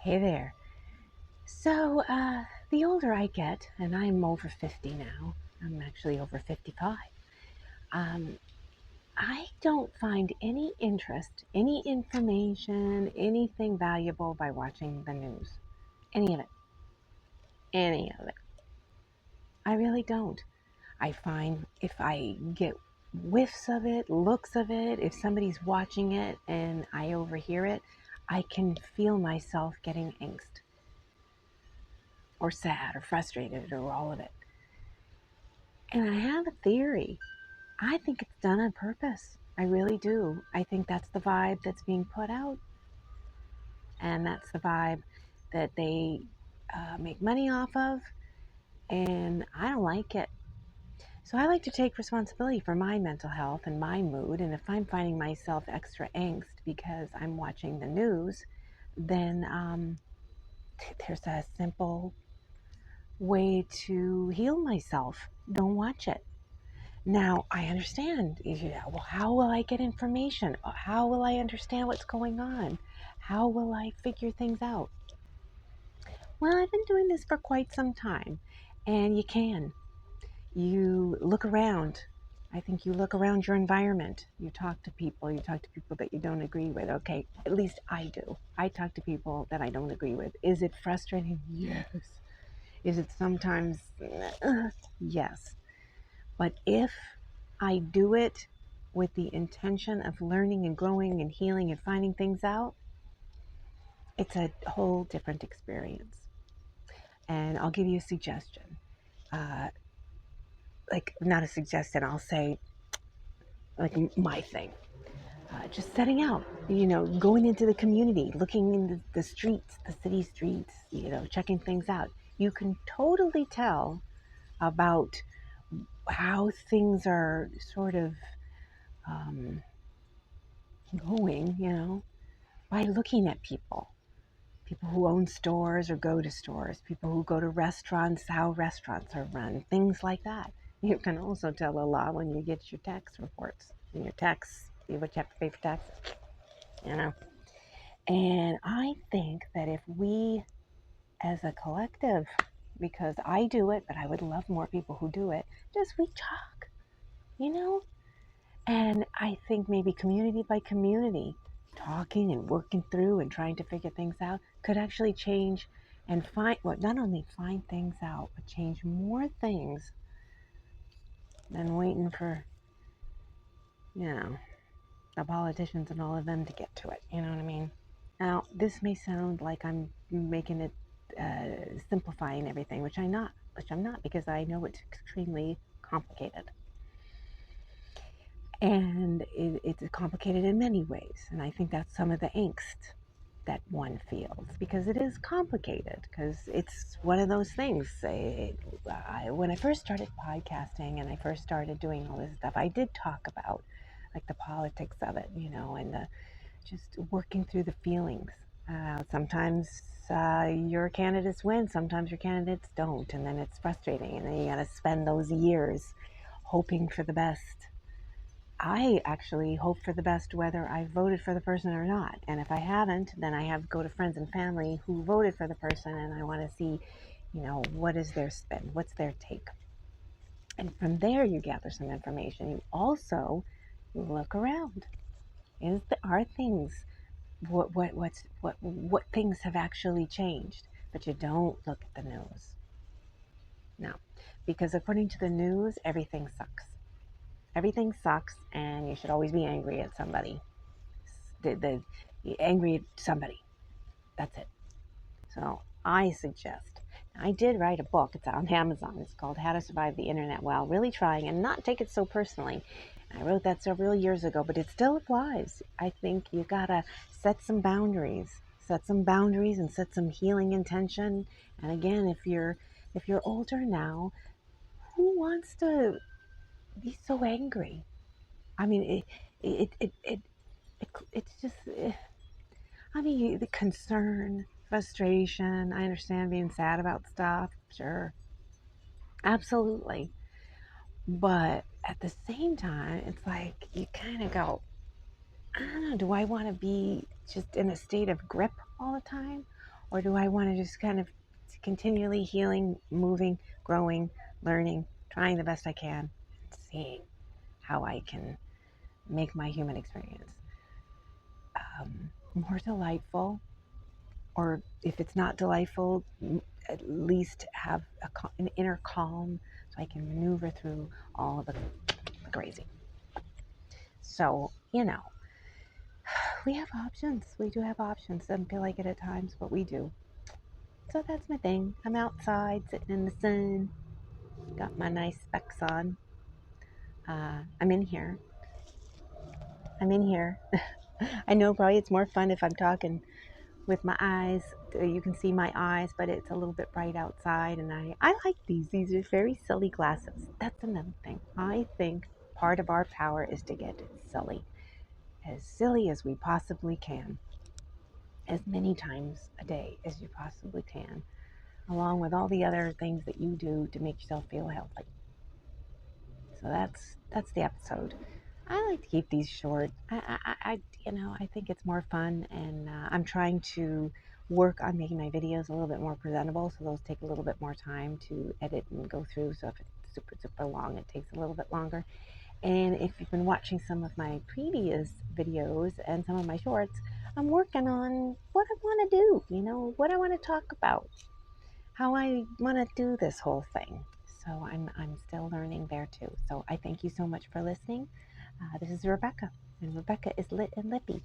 Hey there. So, the older I get, and I'm over 50 now, I'm actually over 55, um, I don't find any interest, any information, anything valuable by watching the news. Any of it. Any of it. I really don't. I find if I get whiffs of it, looks of it, if somebody's watching it and I overhear it, I can feel myself getting angst or sad or frustrated or all of it. And I have a theory. I think it's done on purpose. I really do. I think that's the vibe that's being put out, and that's the vibe that they make money off of, and I don't like it. So I like to take responsibility for my mental health and my mood, and if I'm finding myself extra angst because I'm watching the news, then there's a simple way to heal myself. Don't watch it. Now, I understand. Yeah, well, how will I get information? How will I understand what's going on? How will I figure things out? Well, I've been doing this for quite some time, and you can. You look around. I think you look around your environment. You talk to people. You talk to people that you don't agree with. Okay, at least I do. I talk to people that I don't agree with. Is it frustrating? Yes. Is it sometimes? Yes. But if I do it with the intention of learning and growing and healing and finding things out, it's a whole different experience. And I'll give you a suggestion. Uh, like, not a suggestion, I'll say, like, my thing. Just setting out, going into the community, looking in the streets, the city streets, checking things out. You can totally tell about how things are sort of um, going, by looking at people who own stores or go to stores, people who go to restaurants, how restaurants are run, things like that. You can also tell a lot when you get your tax reports and your tax, what you have to pay for taxes, you know. And I think that if we, as a collective, because I do it, but I would love more people who do it, just we talk, you know, and I think maybe community by community, talking and working through and trying to figure things out could actually change and find, well, not only find things out, but change more things than waiting for, you know, the politicians and all of them to get to it. You know what I mean? Now, this may sound like I'm making it, simplifying everything, which I'm not, because I know it's extremely complicated. And it's complicated in many ways. And I think that's some of the angst that one feels, because it is complicated, because it's one of those things. When I first started podcasting and I first started doing all this stuff, I did talk about like the politics of it, and just working through the feelings. Sometimes your candidates win, sometimes your candidates don't, and then it's frustrating, and then you got to spend those years hoping for the best. I actually hope for the best whether I voted for the person or not. And if I haven't, then I have to go to friends and family who voted for the person, and I want to see, what is their spin? What's their take? And from there, you gather some information. You also look around. Are things what things have actually changed? But you don't look at the news. No, because according to the news, everything sucks. Everything sucks, and you should always be angry at somebody. Angry at somebody. That's it. So I suggest. I did write a book. It's on Amazon. It's called How to Survive the Internet While Really Trying and Not Take It So Personally. I wrote that several years ago, but it still applies. I think you gotta set some boundaries. Set some boundaries and set some healing intention. And again, if you're older now, who wants to be so angry? I mean, it's just. I mean, the concern, frustration. I understand being sad about stuff, sure, absolutely. But at the same time, it's like you kind of go, I don't know, do I want to be just in a state of grip all the time? Or do I want to just kind of continually healing, moving, growing, learning, trying the best I can, and seeing how I can make my human experience more delightful, or if it's not delightful, at least have an inner calm so I can maneuver through all the crazy. So, we have options. We do have options. Doesn't feel like it at times, but we do. So that's my thing. I'm outside sitting in the sun, got my nice specs on. I'm in here. I'm in here. I know probably it's more fun if I'm talking with my eyes. You can see my eyes, but it's a little bit bright outside, and I like these. These are very silly glasses. That's another thing. I think part of our power is to get silly as we possibly can, as many times a day as you possibly can, along with all the other things that you do to make yourself feel healthy. So that's the episode. I like to keep these short. I think it's more fun, and I'm trying to work on making my videos a little bit more presentable. So those take a little bit more time to edit and go through. So if it's super long, it takes a little bit longer. And if you've been watching some of my previous videos and some of my shorts, I'm working on what I want to do. What I want to talk about, how I want to do this whole thing. So I'm still learning there too. So I thank you so much for listening. This is Rebecca, and Rebecca is lit and lippy.